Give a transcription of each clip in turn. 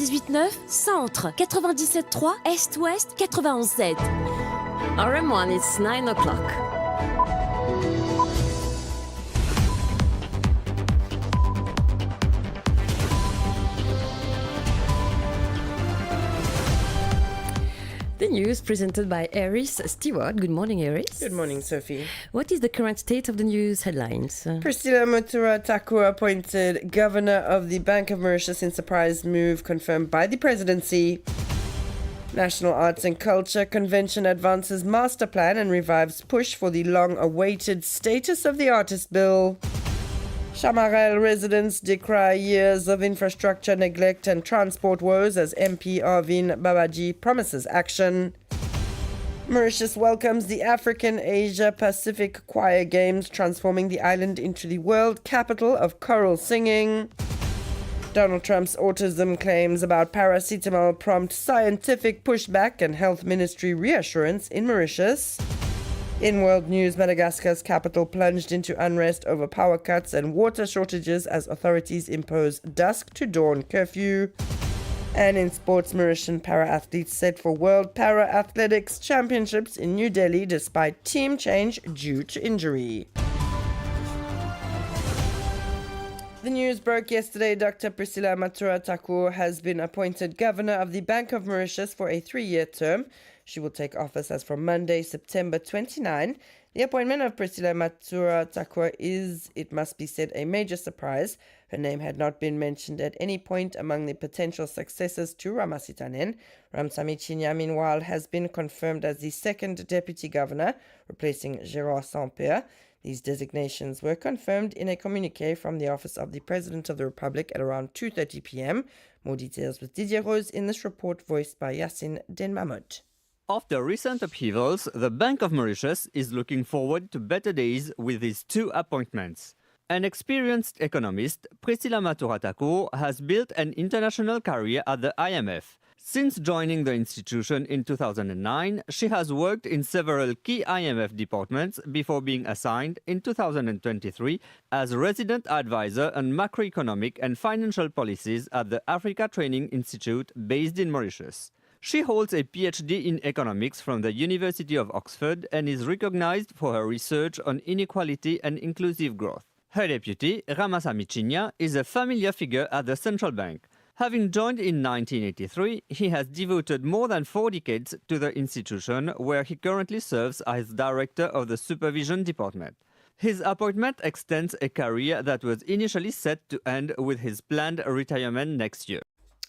98.9, Centre, 97.3, Est-Ouest, 91.7. RM1, it's 9 o'clock. The news presented by Ayrece Stewart. Good morning, Ayrece. Good morning, Sophie. What is the current state of the news headlines? Priscilla Matura appointed governor of the Bank of Mauritius in surprise move confirmed by the presidency. National Arts and Culture Convention advances master plan and revives push for the long-awaited status of the artist bill. Chamarel residents decry years of infrastructure neglect and transport woes as MP Arvin Babaji promises action. Mauritius welcomes the African Asia Pacific Choir Games, transforming the island into the world capital of choral singing. Donald Trump's autism claims about paracetamol prompt scientific pushback and health ministry reassurance in Mauritius. In world news, Madagascar's capital plunged into unrest over power cuts and water shortages as authorities impose dusk to dawn curfew. And in sports, Mauritian para-athletes set for World Para-Athletics Championships in New Delhi despite team change due to injury. The news broke yesterday. Dr. Priscilla Matura has been appointed governor of the Bank of Mauritius for a 3-year term. She will take office as from Monday, September 29. The appointment of Priscilla Matura is, it must be said, a major surprise. Her name had not been mentioned at any point among the potential successors to Ramasitanen. Ramsamy Chinya, meanwhile, has been confirmed as the second deputy governor, replacing Gérard Saint-Pierre. These designations were confirmed in a communiqué from the Office of the President of the Republic at around 2:30 p.m. More details with Didier Rose in this report voiced by Yassine Denmamot. After recent upheavals, the Bank of Mauritius is looking forward to better days with these two appointments. An experienced economist, Priscilla Matura has built an international career at the IMF. Since joining the institution in 2009, she has worked in several key IMF departments before being assigned in 2023 as resident advisor on macroeconomic and financial policies at the Africa Training Institute based in Mauritius. She holds a PhD in economics from the University of Oxford and is recognized for her research on inequality and inclusive growth. Her deputy, Ramsamy Chinya, is a familiar figure at the central bank. Having joined in 1983, he has devoted more than 4 decades to the institution, where he currently serves as director of the supervision department. His appointment extends a career that was initially set to end with his planned retirement next year.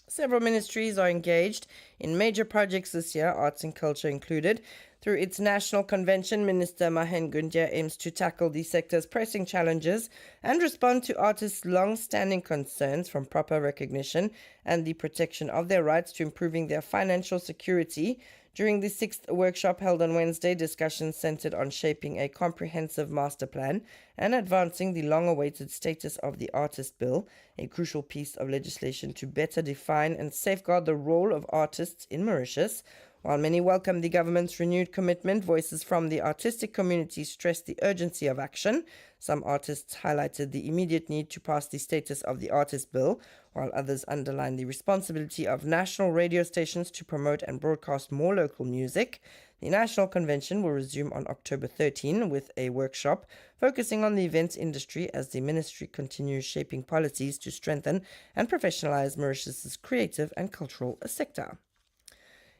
Several ministries are engaged in major projects this year, arts and culture included. Through its national convention, Minister Mahen Gundia aims to tackle the sector's pressing challenges and respond to artists' long-standing concerns, from proper recognition and the protection of their rights to improving their financial security. During the 6th workshop held on Wednesday, discussions centered on shaping a comprehensive master plan and advancing the long-awaited status of the artist bill, a crucial piece of legislation to better define and safeguard the role of artists in Mauritius. While many welcome the government's renewed commitment, voices from the artistic community stressed the urgency of action. Some artists highlighted the immediate need to pass the status of the artist bill, while others underlined the responsibility of national radio stations to promote and broadcast more local music. The National Convention will resume on October 13 with a workshop focusing on the events industry as the ministry continues shaping policies to strengthen and professionalize Mauritius's creative and cultural sector.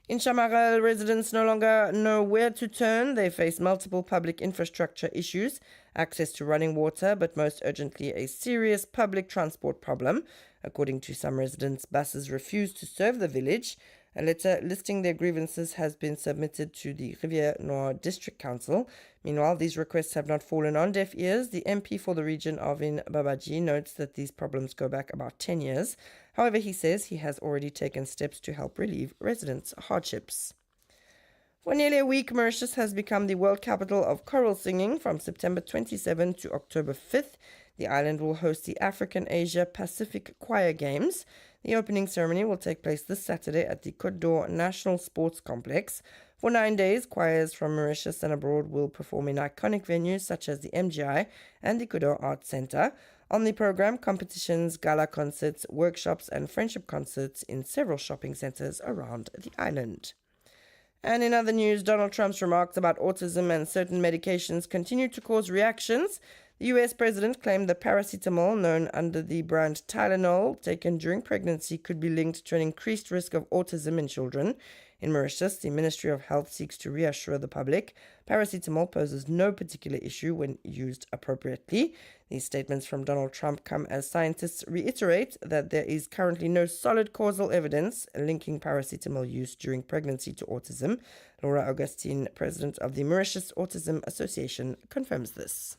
In Chamarel, residents no longer know where to turn. They face multiple public infrastructure issues, access to running water, but most urgently a serious public transport problem. According to some residents, buses refuse to serve the village. A letter listing their grievances has been submitted to the Rivière Noire District Council. Meanwhile, these requests have not fallen on deaf ears. The MP for the region, Arvin Babaji, notes that these problems go back about 10 years. However, he says he has already taken steps to help relieve residents' hardships. For nearly a week, Mauritius has become the world capital of choral singing. From September 27 to October 5th, the island will host the African Asia Pacific Choir Games. The opening ceremony will take place this Saturday at the Côte d'Or National Sports Complex. For 9 days, choirs from Mauritius and abroad will perform in iconic venues such as the MGI and the Côte d'Or Arts Centre. On the program, competitions, gala concerts, workshops, and friendship concerts in several shopping centres around the island. And in other news, Donald Trump's remarks about autism and certain medications continue to cause reactions. The US president claimed that paracetamol, known under the brand Tylenol, taken during pregnancy could be linked to an increased risk of autism in children. In Mauritius, the Ministry of Health seeks to reassure the public paracetamol poses no particular issue when used appropriately. These statements from Donald Trump come as scientists reiterate that there is currently no solid causal evidence linking paracetamol use during pregnancy to autism. Laura Augustine, president of the Mauritius Autism Association, confirms this.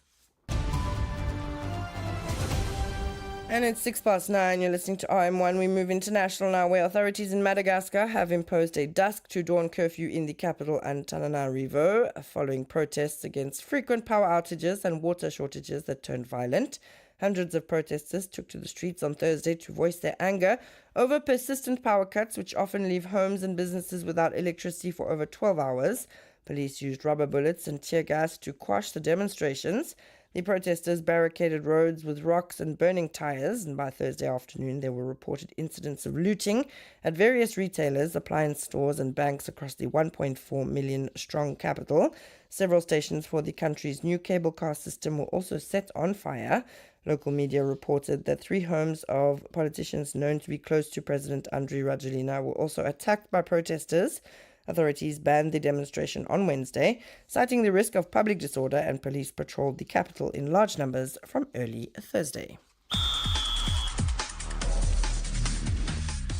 And it's 9:06. You're listening to RM1. We move international now, where authorities in Madagascar have imposed a dusk to dawn curfew in the capital Antananarivo following protests against frequent power outages and water shortages that turned violent. Hundreds of protesters took to the streets on Thursday to voice their anger over persistent power cuts, which often leave homes and businesses without electricity for over 12 hours. Police used rubber bullets and tear gas to quash the demonstrations. The protesters barricaded roads with rocks and burning tires, and by Thursday afternoon there were reported incidents of looting at various retailers, appliance stores and banks across the 1.4 million strong capital. Several stations for the country's new cable car system were also set on fire. Local media reported that 3 homes of politicians known to be close to President Andry Rajoelina were also attacked by protesters. Authorities banned the demonstration on Wednesday, citing the risk of public disorder, and police patrolled the capital in large numbers from early Thursday.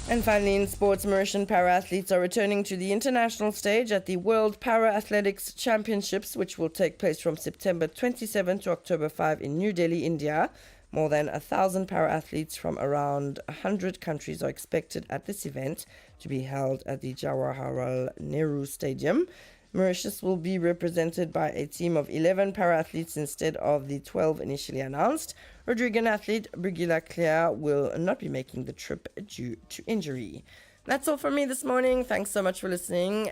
And finally, in sports, Mauritian para-athletes are returning to the international stage at the World Para-Athletics Championships, which will take place from September 27 to October 5 in New Delhi, India. More than 1,000 para-athletes from around 100 countries are expected at this event, to be held at the Jawaharlal Nehru Stadium. Mauritius will be represented by a team of 11 para-athletes instead of the 12 initially announced. Rodrigan athlete Brigila Claire will not be making the trip due to injury. That's all from me this morning. Thanks so much for listening.